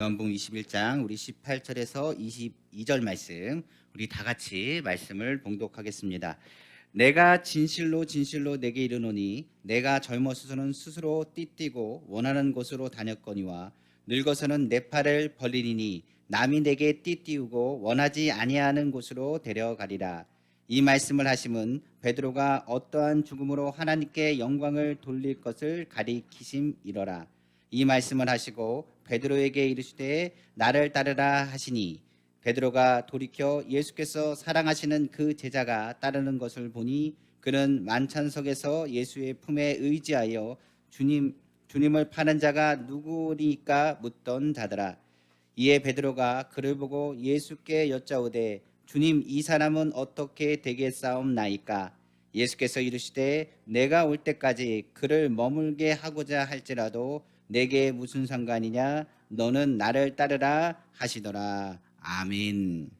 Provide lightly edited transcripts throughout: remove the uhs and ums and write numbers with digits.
요한복음 21장 우리 18절에서 22절 말씀 우리 다 같이 말씀을 봉독하겠습니다. 내가 진실로 진실로 내게 이르노니 내가 젊어서는 스스로 띠띠고 원하는 곳으로 다녔거니와 늙어서는 내 팔을 벌리니 남이 내게 띠띠우고 원하지 아니하는 곳으로 데려가리라. 이 말씀을 하심은 베드로가 어떠한 죽음으로 하나님께 영광을 돌릴 것을 가리키심이러라. 이 말씀을 하시고 베드로에게 이르시되 나를 따르라 하시니 베드로가 돌이켜 예수께서 사랑하시는 그 제자가 따르는 것을 보니 그는 만찬석에서 예수의 품에 의지하여 주님을 파는 자가 누구리까 묻던 자더라. 이에 베드로가 그를 보고 예수께 여짜오되 주님, 이 사람은 어떻게 되겠사옵나이까? 예수께서 이르시되 내가 올 때까지 그를 머물게 하고자 할지라도 내게 무슨 상관이냐? 너는 나를 따르라 하시더라. 아멘.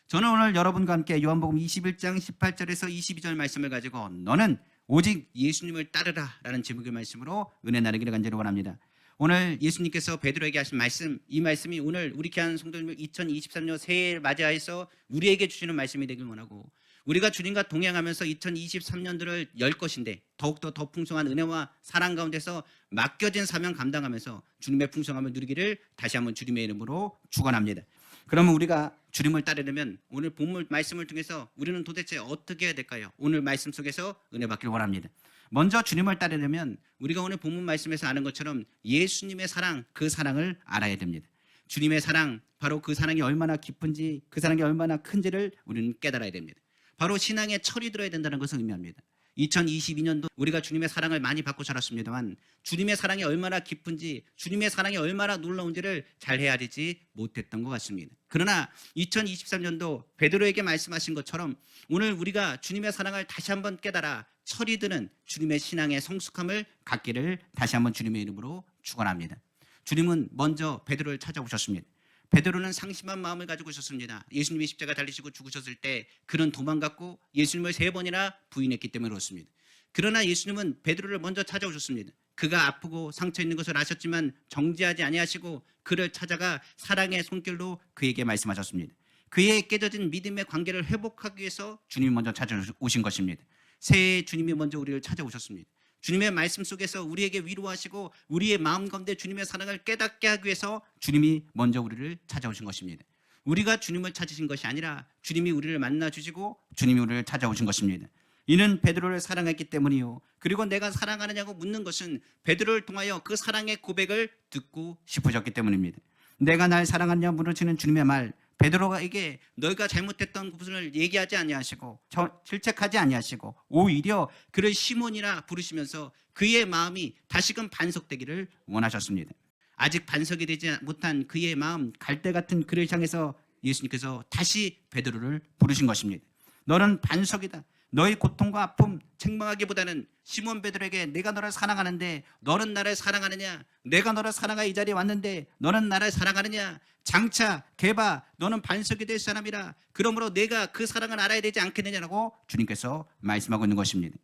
저는 오늘 여러분과 함께 요한복음 21장 18절에서 22절 말씀을 가지고 너는 오직 예수님을 따르라 라는 제목의 말씀으로 은혜 나누기를 간절히 원합니다. 오늘 예수님께서 베드로에게 하신 말씀, 이 말씀이 오늘 우리 귀한 성도님들 2023년 새해를 맞이하여서 우리에게 주시는 말씀이 되길 원하고, 우리가 주님과 동행하면서 2023년도를 열 것인데 더욱더 더 풍성한 은혜와 사랑 가운데서 맡겨진 사명 감당하면서 주님의 풍성함을 누리기를 다시 한번 주님의 이름으로 축원합니다. 그러면 우리가 주님을 따르려면 오늘 본문 말씀을 통해서 우리는 도대체 어떻게 해야 될까요? 오늘 말씀 속에서 은혜 받길 원합니다. 먼저 주님을 따르려면 우리가 오늘 본문 말씀에서 아는 것처럼 예수님의 사랑, 그 사랑을 알아야 됩니다. 주님의 사랑, 바로 그 사랑이 얼마나 깊은지, 그 사랑이 얼마나 큰지를 우리는 깨달아야 됩니다. 바로 신앙의 철이 들어야 된다는 것을 의미합니다. 2022년도 우리가 주님의 사랑을 많이 받고 자랐습니다만 주님의 사랑이 얼마나 깊은지, 주님의 사랑이 얼마나 놀라운지를 잘 헤아리지 못했던 것 같습니다. 그러나 2023년도 베드로에게 말씀하신 것처럼 오늘 우리가 주님의 사랑을 다시 한번 깨달아 철이 드는 주님의 신앙의 성숙함을 갖기를 다시 한번 주님의 이름으로 축원합니다. 주님은 먼저 베드로를 찾아오셨습니다. 베드로는 상심한 마음을 가지고 있었습니다. 예수님이 십자가 달리시고 죽으셨을 때 그는 도망갔고 예수님을 3번이나 부인했기 때문에 그렇습니다. 그러나 예수님은 베드로를 먼저 찾아오셨습니다. 그가 아프고 상처 있는 것을 아셨지만 정죄하지 아니하시고 그를 찾아가 사랑의 손길로 그에게 말씀하셨습니다. 그의 깨져진 믿음의 관계를 회복하기 위해서 주님이 먼저 찾아오신 것입니다. 새해 주님이 먼저 우리를 찾아오셨습니다. 주님의 말씀 속에서 우리에게 위로하시고 우리의 마음 가운데 주님의 사랑을 깨닫게 하기 위해서 주님이 먼저 우리를 찾아오신 것입니다. 우리가 주님을 찾으신 것이 아니라 주님이 우리를 만나주시고 주님이 우리를 찾아오신 것입니다. 이는 베드로를 사랑했기 때문이요. 그리고 내가 사랑하느냐고 묻는 것은 베드로를 통하여 그 사랑의 고백을 듣고 싶으셨기 때문입니다. 내가 날 사랑하느냐 물으시는 주님의 말, 베드로에게 너희가 잘못했던 부분을 얘기하지 아니하시고 질책하지 아니하시고 오히려 그를 시몬이라 부르시면서 그의 마음이 다시금 반석되기를 원하셨습니다. 아직 반석이 되지 못한 그의 마음, 갈대 같은 그를 향해서 예수님께서 다시 베드로를 부르신 것입니다. 너는 반석이다. 너의 고통과 아픔 책망하기보다는 시몬 베드로에게 내가 너를 사랑하는데 너는 나를 사랑하느냐? 내가 너를 사랑하여 이 자리에 왔는데 너는 나를 사랑하느냐? 장차 개바 너는 반석이 될 사람이라. 그러므로 내가 그 사랑을 알아야 되지 않겠느냐라고 주님께서 말씀하고 있는 것입니다.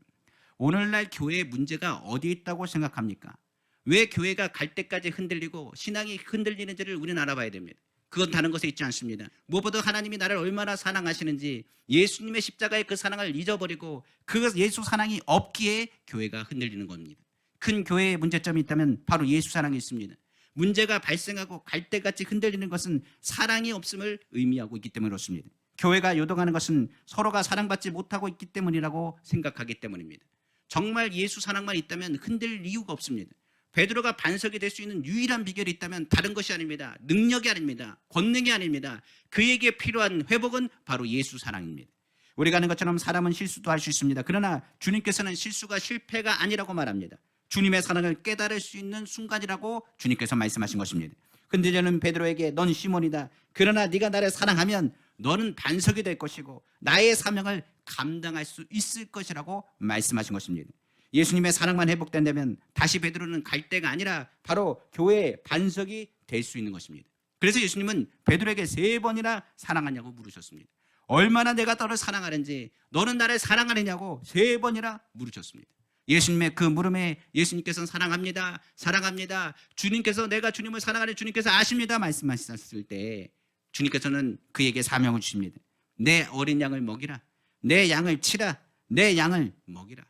오늘날 교회의 문제가 어디에 있다고 생각합니까? 왜 교회가 갈 때까지 흔들리고 신앙이 흔들리는지를 우리는 알아봐야 됩니다. 그건 다른 것에 있지 않습니다. 무엇보다 하나님이 나를 얼마나 사랑하시는지, 예수님의 십자가의 그 사랑을 잊어버리고 그 예수 사랑이 없기에 교회가 흔들리는 겁니다. 큰 교회의 문제점이 있다면 바로 예수 사랑이 있습니다. 문제가 발생하고 갈대같이 흔들리는 것은 사랑이 없음을 의미하고 있기 때문에 그렇습니다. 교회가 요동하는 것은 서로가 사랑받지 못하고 있기 때문이라고 생각하기 때문입니다. 정말 예수 사랑만 있다면 흔들릴 이유가 없습니다. 베드로가 반석이 될 수 있는 유일한 비결이 있다면 다른 것이 아닙니다. 능력이 아닙니다. 권능이 아닙니다. 그에게 필요한 회복은 바로 예수 사랑입니다. 우리가 아는 것처럼 사람은 실수도 할 수 있습니다. 그러나 주님께서는 실수가 실패가 아니라고 말합니다. 주님의 사랑을 깨달을 수 있는 순간이라고 주님께서 말씀하신 것입니다. 근데 저는 베드로에게 넌 시몬이다. 그러나 네가 나를 사랑하면 너는 반석이 될 것이고 나의 사명을 감당할 수 있을 것이라고 말씀하신 것입니다. 예수님의 사랑만 회복된다면 다시 베드로는 갈대가 아니라 바로 교회의 반석이 될 수 있는 것입니다. 그래서 예수님은 베드로에게 3번이나 사랑하냐고 물으셨습니다. 얼마나 내가 너를 사랑하는지, 너는 나를 사랑하느냐고 3번이나 물으셨습니다. 예수님의 그 물음에 예수님께서는 사랑합니다. 사랑합니다. 주님께서 내가 주님을 사랑하는 주님께서 아십니다. 말씀하셨을 때 주님께서는 그에게 사명을 주십니다. 내 어린 양을 먹이라. 내 양을 치라. 내 양을 먹이라.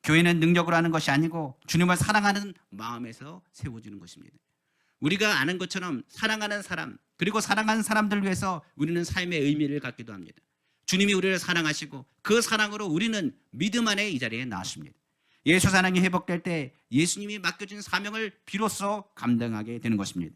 교회는 능력으로 하는 것이 아니고 주님을 사랑하는 마음에서 세워지는 것입니다. 우리가 아는 것처럼 사랑하는 사람 그리고 사랑하는 사람들을 위해서 우리는 삶의 의미를 갖기도 합니다. 주님이 우리를 사랑하시고 그 사랑으로 우리는 믿음 안에 이 자리에 나왔습니다. 예수 사랑이 회복될 때 예수님이 맡겨준 사명을 비로소 감당하게 되는 것입니다.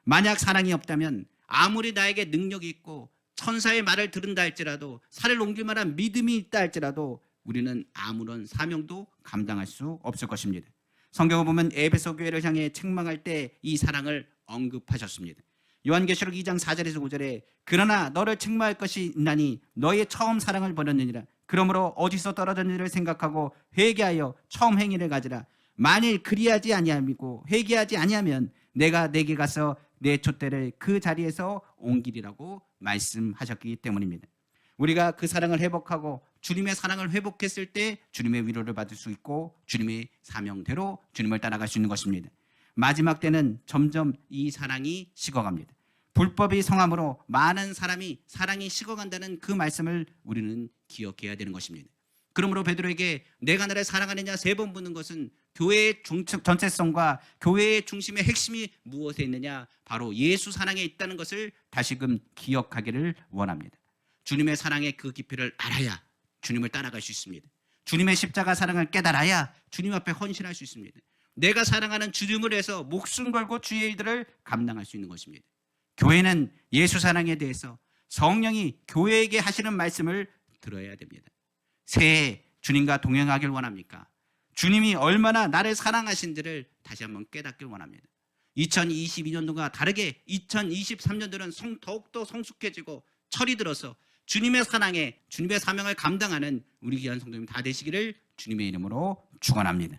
만약 사랑이 없다면 아무리 나에게 능력이 있고 천사의 말을 들은다 할지라도 산을 옮길 만한 믿음이 있다 할지라도 우리는 아무런 사명도 감당할 수 없을 것입니다. 성경을 보면 에베소 교회를 향해 책망할 때 이 사랑을 언급하셨습니다. 요한계시록 2장 4절에서 5절에 그러나 너를 책망할 것이 있나니 너의 처음 사랑을 버렸느니라. 그러므로 어디서 떨어졌는지를 생각하고 회개하여 처음 행위를 가지라. 만일 그리하지 아니하고 회개하지 아니하면 내가 내게 가서 내 촛대를 그 자리에서 옮기리라고 말씀하셨기 때문입니다. 우리가 그 사랑을 회복하고 주님의 사랑을 회복했을 때 주님의 위로를 받을 수 있고 주님의 사명대로 주님을 따라갈 수 있는 것입니다. 마지막 때는 점점 이 사랑이 식어갑니다. 불법이 성함으로 많은 사람이 사랑이 식어간다는 그 말씀을 우리는 기억해야 되는 것입니다. 그러므로 베드로에게 내가 나를 사랑하느냐 3번 묻는 것은 교회의 전체성과 교회의 중심의 핵심이 무엇에 있느냐, 바로 예수 사랑에 있다는 것을 다시금 기억하기를 원합니다. 주님의 사랑의 그 깊이를 알아야 주님을 따라갈 수 있습니다. 주님의 십자가 사랑을 깨달아야 주님 앞에 헌신할 수 있습니다. 내가 사랑하는 주님을 위해서 목숨 걸고 주의 일들을 감당할 수 있는 것입니다. 교회는 예수 사랑에 대해서 성령이 교회에게 하시는 말씀을 들어야 됩니다. 새해 주님과 동행하길 원합니까? 주님이 얼마나 나를 사랑하신지를 다시 한번 깨닫길 원합니다. 2022년도가 다르게 2023년도는 더욱더 성숙해지고 철이 들어서 주님의 사랑에 주님의 사명을 감당하는 우리 귀한 성도님 다 되시기를 주님의 이름으로 축원합니다.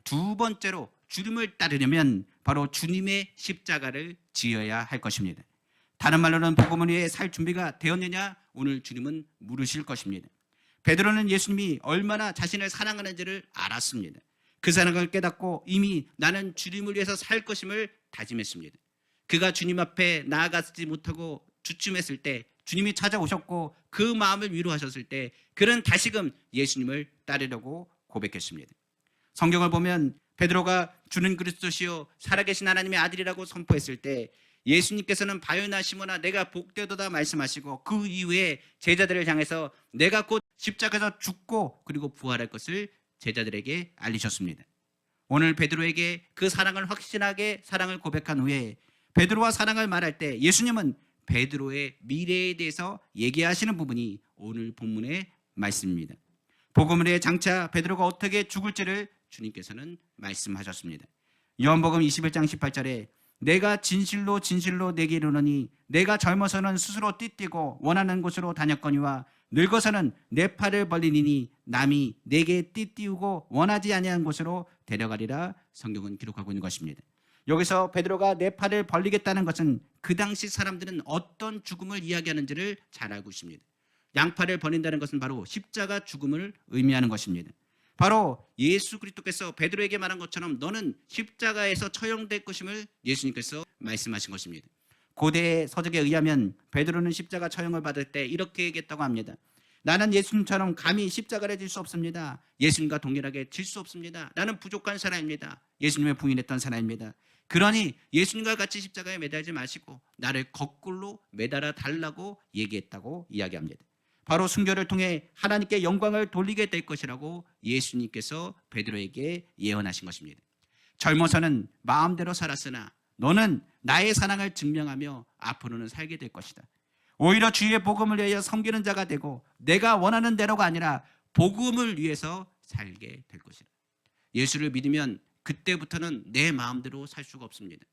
두 번째로 주님을 따르려면 바로 주님의 십자가를 지어야 할 것입니다. 다른 말로는 복음을 위해 살 준비가 되었느냐, 오늘 주님은 물으실 것입니다. 베드로는 예수님이 얼마나 자신을 사랑하는지를 알았습니다. 그 사랑을 깨닫고 이미 나는 주님을 위해서 살 것임을 다짐했습니다. 그가 주님 앞에 나아가지 못하고 주춤했을 때 주님이 찾아오셨고 그 마음을 위로하셨을 때 그는 다시금 예수님을 따르려고 고백했습니다. 성경을 보면 베드로가 주는 그리스도시요 살아계신 하나님의 아들이라고 선포했을 때 예수님께서는 바요나 시몬아 내가 복되도다 말씀하시고 그 이후에 제자들을 향해서 내가 곧 십자가에서 죽고 그리고 부활할 것을 제자들에게 알리셨습니다. 오늘 베드로에게 그 사랑을 확신하게 사랑을 고백한 후에 베드로와 사랑을 말할 때 예수님은 베드로의 미래에 대해서 얘기하시는 부분이 오늘 본문의 말씀입니다. 복음을 위해 장차 베드로가 어떻게 죽을지를 주님께서는 말씀하셨습니다. 요한복음 21장 18절에 내가 진실로 진실로 내게 이르노니 내가 젊어서는 스스로 띠뛰고 원하는 곳으로 다녔거니와 늙어서는 내 팔을 벌리니 남이 내게 띠띠우고 원하지 아니한 곳으로 데려가리라 성경은 기록하고 있는 것입니다. 여기서 베드로가 내 팔을 벌리겠다는 것은 그 당시 사람들은 어떤 죽음을 이야기하는지를 잘 알고 있습니다. 양팔을 벌린다는 것은 바로 십자가 죽음을 의미하는 것입니다. 바로 예수 그리스도께서 베드로에게 말한 것처럼 너는 십자가에서 처형될 것임을 예수님께서 말씀하신 것입니다. 고대 서적에 의하면 베드로는 십자가 처형을 받을 때 이렇게 얘기했다고 합니다. 나는 예수님처럼 감히 십자가를 질 수 없습니다. 예수님과 동일하게 질 수 없습니다. 나는 부족한 사람입니다. 예수님을 부인했던 사람입니다. 그러니 예수님과 같이 십자가에 매달지 마시고 나를 거꾸로 매달아 달라고 얘기했다고 이야기합니다. 바로 순교를 통해 하나님께 영광을 돌리게 될 것이라고 예수님께서 베드로에게 예언하신 것입니다. 젊어서는 마음대로 살았으나 너는 나의 사랑을 증명하며 앞으로는 살게 될 것이다. 오히려 주의 복음을 위하여 섬기는 자가 되고 내가 원하는 대로가 아니라 복음을 위해서 살게 될 것이다. 예수를 믿으면 그때부터는 내 마음대로 살 수가 없습니다.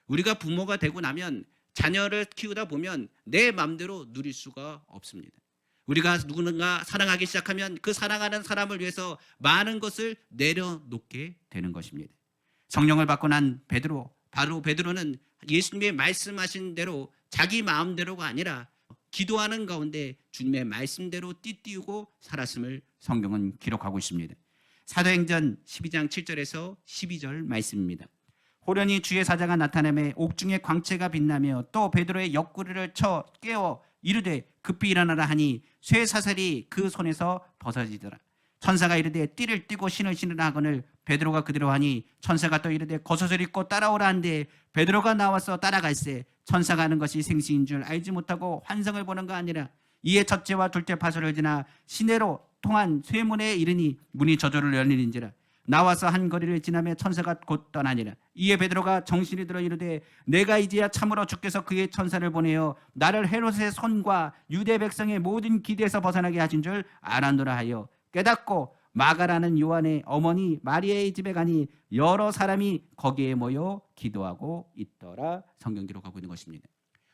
우리가 부모가 되고 나면 자녀를 키우다 보면 내 마음대로 누릴 수가 없습니다. 우리가 누군가 사랑하기 시작하면 그 사랑하는 사람을 위해서 많은 것을 내려놓게 되는 것입니다. 성령을 받고 난 베드로, 바로 베드로는 예수님의 말씀하신 대로 자기 마음대로가 아니라 기도하는 가운데 주님의 말씀대로 띠띠우고 살았음을 성경은 기록하고 있습니다. 사도행전 12장 7절에서 12절 말씀입니다. 호련히 주의 사자가 나타나며 옥중에 광채가 빛나며 또 베드로의 옆구리를 쳐 깨워 이르되 급히 일어나라 하니 쇠사슬이 그 손에서 벗어지더라. 천사가 이르되 띠를 띠고 신을 신으라 하거늘 베드로가 그대로 하니 천사가 또 이르되 겉옷을 입고 따라오라 한데 베드로가 나와서 따라갈새 천사가 하는 것이 생시인 줄 알지 못하고 환상을 보는가 아니라 이에 첫째와 둘째 파수를 지나 시내로 통한 쇠문에 이르니 문이 저절로 열리는지라. 나와서 한 거리를 지나며 천사가 곧 떠나니라. 이에 베드로가 정신이 들어 이르되 내가 이제야 참으로 주께서 그의 천사를 보내어 나를 헤롯의 손과 유대 백성의 모든 기대에서 벗어나게 하신 줄 알았노라 하여 깨닫고 마가라는 요한의 어머니 마리아의 집에 가니 여러 사람이 거기에 모여 기도하고 있더라. 성경 기록하고 있는 것입니다.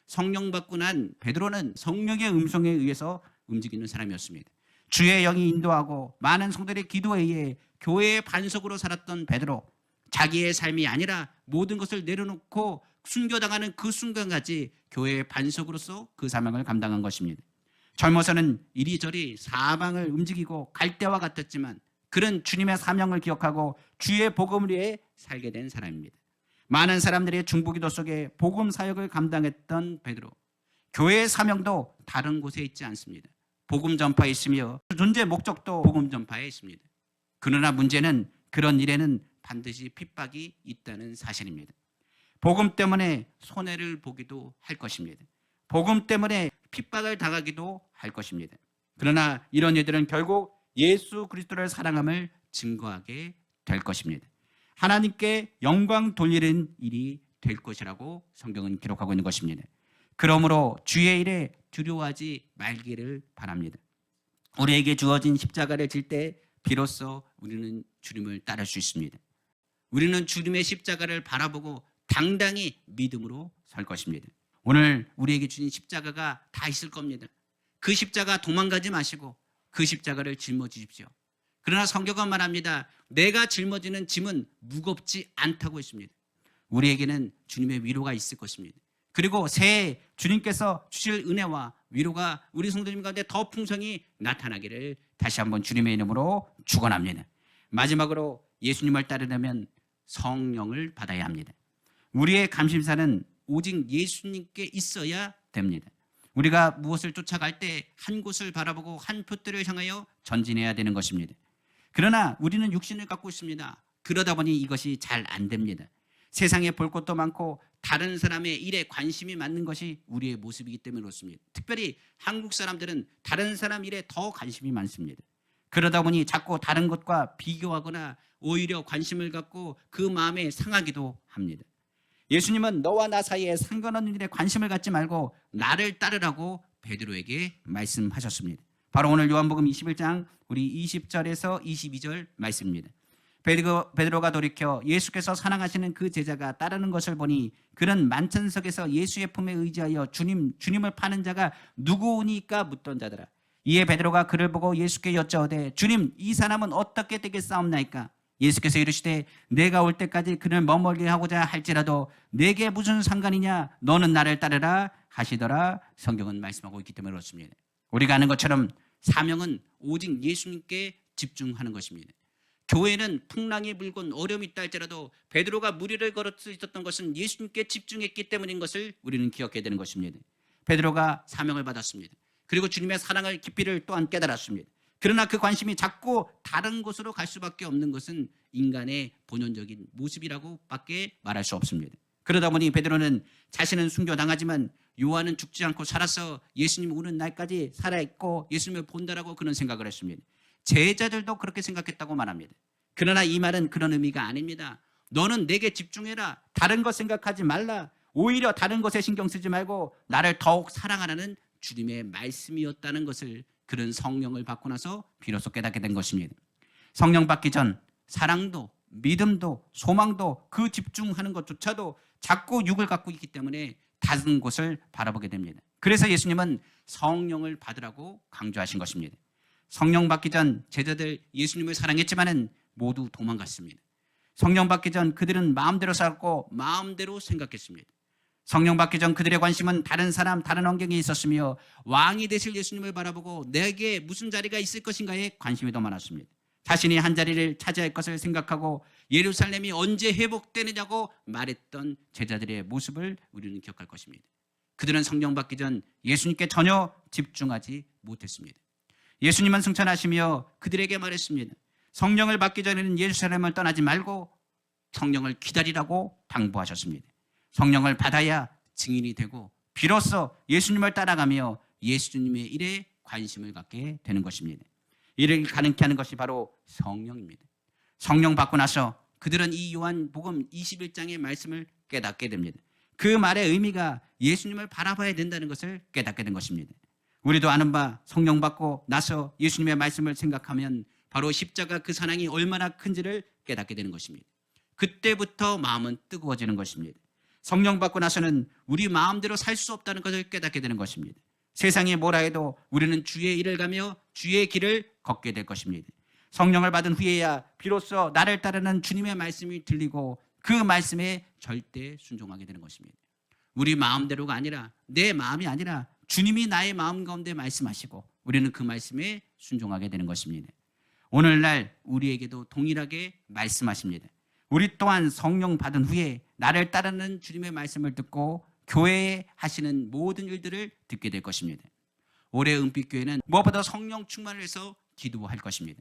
성령 받고 난 베드로는 성령의 음성에 의해서 움직이는 사람이었습니다. 주의 영이 인도하고 많은 성들의 기도에 의해 교회의 반석으로 살았던 베드로, 자기의 삶이 아니라 모든 것을 내려놓고 순교당하는 그 순간까지 교회의 반석으로서 그 사명을 감당한 것입니다. 젊어서는 이리저리 사방을 움직이고 갈 때와 같았지만 그는 주님의 사명을 기억하고 주의 복음을 위해 살게 된 사람입니다. 많은 사람들의 중보기도 속에 복음 사역을 감당했던 베드로, 교회의 사명도 다른 곳에 있지 않습니다. 복음 전파에 있으며 존재 목적도 복음 전파에 있습니다. 그러나 문제는 그런 일에는 반드시 핍박이 있다는 사실입니다. 복음 때문에 손해를 보기도 할 것입니다. 복음 때문에 핍박을 당하기도 할 것입니다. 그러나 이런 이들은 결국 예수 그리스도를 사랑함을 증거하게 될 것입니다. 하나님께 영광 돌리는 일이 될 것이라고 성경은 기록하고 있는 것입니다. 그러므로 주의 일에 두려워하지 말기를 바랍니다. 우리에게 주어진 십자가를 질 때 비로소 우리는 주님을 따를 수 있습니다. 우리는 주님의 십자가를 바라보고 당당히 믿음으로 설 것입니다. 오늘 우리에게 주신 십자가가 다 있을 겁니다. 그 십자가 도망가지 마시고 그 십자가를 짊어지십시오. 그러나 성경은 말합니다. 내가 짊어지는 짐은 무겁지 않다고 했습니다. 우리에게는 주님의 위로가 있을 것입니다. 그리고 새해 주님께서 주실 은혜와 위로가 우리 성도님 가운데 더 풍성히 나타나기를 다시 한번 주님의 이름으로 축원합니다. 마지막으로 예수님을 따르려면 성령을 받아야 합니다. 우리의 감심사는 오직 예수님께 있어야 됩니다. 우리가 무엇을 쫓아갈 때 한 곳을 바라보고 한 표대를 향하여 전진해야 되는 것입니다. 그러나 우리는 육신을 갖고 있습니다. 그러다 보니 이것이 잘 안 됩니다. 세상에 볼 것도 많고 다른 사람의 일에 관심이 많는 것이 우리의 모습이기 때문에 그렇습니다. 특별히 한국 사람들은 다른 사람 일에 더 관심이 많습니다. 그러다 보니 자꾸 다른 것과 비교하거나 오히려 관심을 갖고 그 마음에 상하기도 합니다. 예수님은 너와 나 사이에 상관없는 일에 관심을 갖지 말고 나를 따르라고 베드로에게 말씀하셨습니다. 바로 오늘 요한복음 21장 우리 20절에서 22절 말씀입니다. 베드로가 돌이켜 예수께서 사랑하시는 그 제자가 따르는 것을 보니 그는 만찬석에서 예수의 품에 의지하여 주님을 파는 자가 누구오니까 묻던 자더라. 이에 베드로가 그를 보고 예수께 여짜오되 주님 이 사람은 어떻게 되겠사옵나이까? 예수께서 이르시되 내가 올 때까지 그를 머물게 하고자 할지라도 내게 무슨 상관이냐? 너는 나를 따르라 하시더라. 성경은 말씀하고 있기 때문에 그렇습니다. 우리가 아는 것처럼 사명은 오직 예수님께 집중하는 것입니다. 교회는 풍랑이 불건 어려움이 있다 할지라도 베드로가 무리를 걸을 수 있었던 것은 예수님께 집중했기 때문인 것을 우리는 기억해야 되는 것입니다. 베드로가 사명을 받았습니다. 그리고 주님의 사랑을 깊이를 또한 깨달았습니다. 그러나 그 관심이 자꾸 다른 곳으로 갈 수밖에 없는 것은 인간의 본연적인 모습이라고 밖에 말할 수 없습니다. 그러다 보니 베드로는 자신은 순교당하지만 요한은 죽지 않고 살아서 예수님 오는 날까지 살아있고 예수님을 본다라고 그는 생각을 했습니다. 제자들도 그렇게 생각했다고 말합니다. 그러나 이 말은 그런 의미가 아닙니다. 너는 내게 집중해라. 다른 것 생각하지 말라. 오히려 다른 것에 신경 쓰지 말고 나를 더욱 사랑하라는 주님의 말씀이었다는 것을 그런 성령을 받고 나서 비로소 깨닫게 된 것입니다. 성령 받기 전 사랑도 믿음도 소망도 그 집중하는 것조차도 자꾸 육을 갖고 있기 때문에 다른 곳을 바라보게 됩니다. 그래서 예수님은 성령을 받으라고 강조하신 것입니다. 성령 받기 전 제자들 예수님을 사랑했지만은 모두 도망갔습니다. 성령 받기 전 그들은 마음대로 살았고 마음대로 생각했습니다. 성령 받기 전 그들의 관심은 다른 사람, 다른 환경에 있었으며 왕이 되실 예수님을 바라보고 내게 무슨 자리가 있을 것인가에 관심이 더 많았습니다. 자신이 한자리를 차지할 것을 생각하고 예루살렘이 언제 회복되느냐고 말했던 제자들의 모습을 우리는 기억할 것입니다. 그들은 성령 받기 전 예수님께 전혀 집중하지 못했습니다. 예수님은 승천하시며 그들에게 말했습니다. 성령을 받기 전에는 예루살렘을 떠나지 말고 성령을 기다리라고 당부하셨습니다. 성령을 받아야 증인이 되고 비로소 예수님을 따라가며 예수님의 일에 관심을 갖게 되는 것입니다. 이를 가능케 하는 것이 바로 성령입니다. 성령 받고 나서 그들은 이 요한복음 21장의 말씀을 깨닫게 됩니다. 그 말의 의미가 예수님을 바라봐야 된다는 것을 깨닫게 된 것입니다. 우리도 아는 바 성령 받고 나서 예수님의 말씀을 생각하면 바로 십자가 그 사랑이 얼마나 큰지를 깨닫게 되는 것입니다. 그때부터 마음은 뜨거워지는 것입니다. 성령 받고 나서는 우리 마음대로 살 수 없다는 것을 깨닫게 되는 것입니다. 세상이 뭐라 해도 우리는 주의 일을 가며 주의 길을 걷게 될 것입니다. 성령을 받은 후에야 비로소 나를 따르는 주님의 말씀이 들리고 그 말씀에 절대 순종하게 되는 것입니다. 우리 마음대로가 아니라 내 마음이 아니라 주님이 나의 마음 가운데 말씀하시고 우리는 그 말씀에 순종하게 되는 것입니다. 오늘날 우리에게도 동일하게 말씀하십니다. 우리 또한 성령 받은 후에 나를 따르는 주님의 말씀을 듣고 교회에 하시는 모든 일들을 듣게 될 것입니다. 올해 은빛교회는 무엇보다 성령 충만을 해서 기도할 것입니다.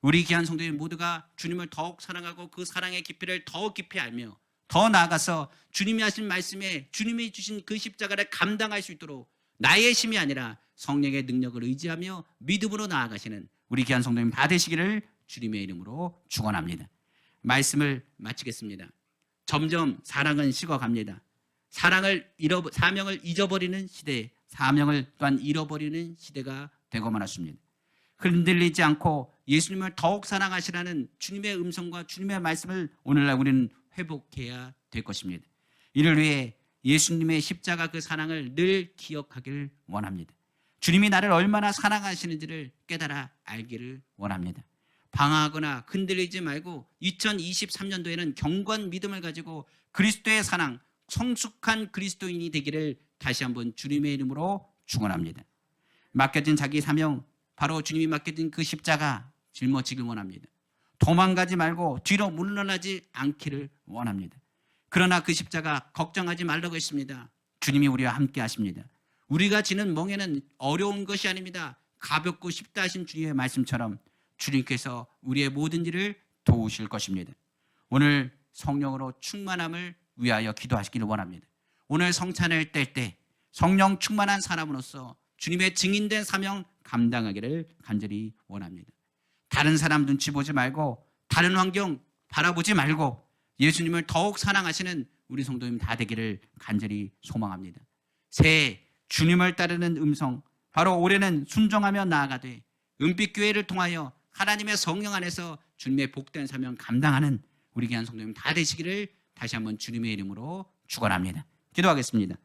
우리 귀한 성도님 모두가 주님을 더욱 사랑하고 그 사랑의 깊이를 더 깊이 알며 더 나아가서 주님이 하신 말씀에 주님이 주신 그 십자가를 감당할 수 있도록 나의 힘이 아니라 성령의 능력을 의지하며 믿음으로 나아가시는 우리 귀한 성도님 다 되시기를 주님의 이름으로 축원합니다. 말씀을 마치겠습니다. 점점 사랑은 식어갑니다. 사명을 잊어버리는 시대, 사명을 또한 잃어버리는 시대가 되고 말았습니다. 흔들리지 않고 예수님을 더욱 사랑하시라는 주님의 음성과 주님의 말씀을 오늘날 우리는 회복해야 될 것입니다. 이를 위해 예수님의 십자가 그 사랑을 늘 기억하길 원합니다. 주님이 나를 얼마나 사랑하시는지를 깨달아 알기를 원합니다. 방황하거나 흔들리지 말고 2023년도에는 견고한 믿음을 가지고 그리스도의 사랑, 성숙한 그리스도인이 되기를 다시 한번 주님의 이름으로 축원합니다. 맡겨진 자기 사명, 바로 주님이 맡겨진 그 십자가 짊어지길 원합니다. 도망가지 말고 뒤로 물러나지 않기를 원합니다. 그러나 그 십자가 걱정하지 말라고 했습니다. 주님이 우리와 함께 하십니다. 우리가 지는 멍에는 어려운 것이 아닙니다. 가볍고 쉽다 하신 주님의 말씀처럼 주님께서 우리의 모든 일을 도우실 것입니다. 오늘 성령으로 충만함을 위하여 기도하시기를 원합니다. 오늘 성찬을 뗄 때 성령 충만한 사람으로서 주님의 증인된 사명 감당하기를 간절히 원합니다. 다른 사람 눈치 보지 말고 다른 환경 바라보지 말고 예수님을 더욱 사랑하시는 우리 성도님 다 되기를 간절히 소망합니다. 새해 주님을 따르는 음성, 바로 올해는 순종하며 나아가되 은빛교회를 통하여 하나님의 성령 안에서 주님의 복된 사명 감당하는 우리 귀한 성도님 다 되시기를 다시 한번 주님의 이름으로 축원합니다. 기도하겠습니다.